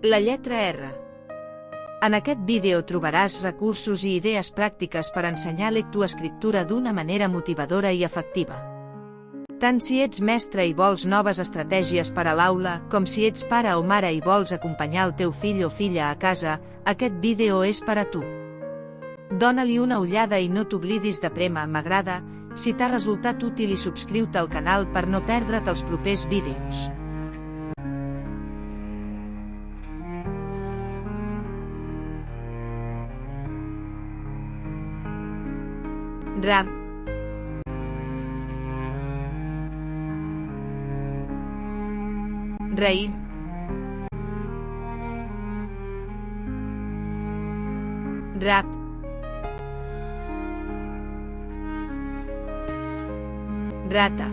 La lletra R. En aquest vídeo trobaràs recursos i idees pràctiques per ensenyar lectoescriptura d'una manera motivadora i efectiva. Tant si ets mestre i vols noves estratègies per a l'aula, com si ets pare o mare i vols acompanyar el teu fill o filla a casa, aquest vídeo és per a tu. Dóna-li una ullada i no t'oblidis de prémer m'agrada si t'ha resultat útil i subscriu-te al canal per no perdre't els propers vídeos. Ram. Raïm. Rap. Rata.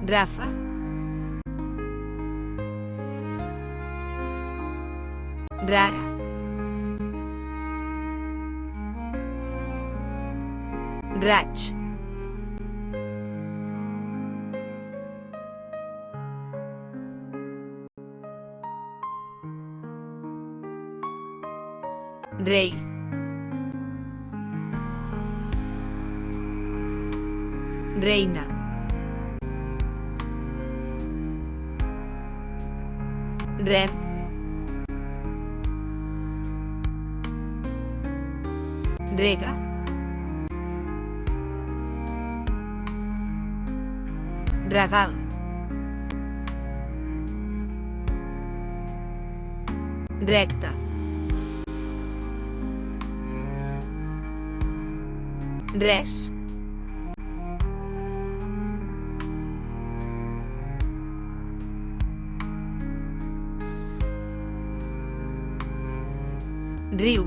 Rafa. Rara. Raig. Rei. Reina. Rep. Rega. Regal. Recta. Res. Riu.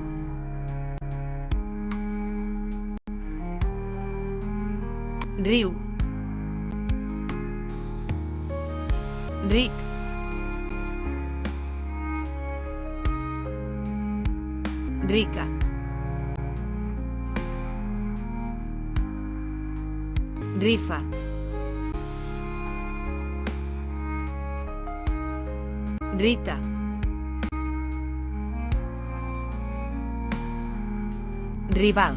Riu. Ric. Rica. Rifa. Rita. Rival.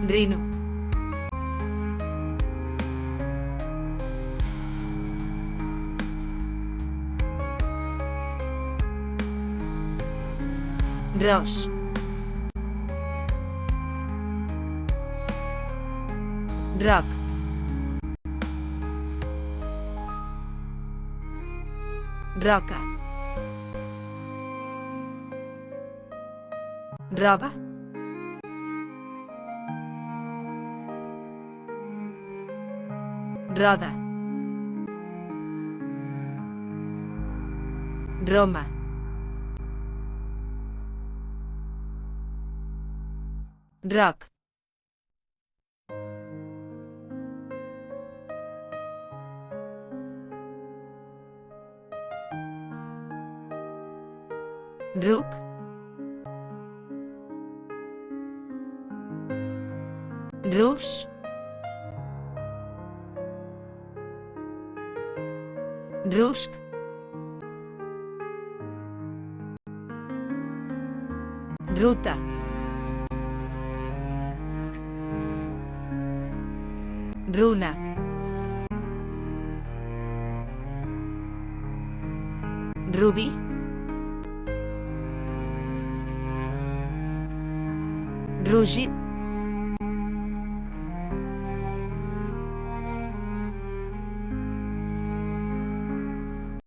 Rino. Ros. Roc. Roca. Roba. Roda. Roma. Roc. Ruc. Rus. Rusc. Ruta. Runa. Rubí. Rugit.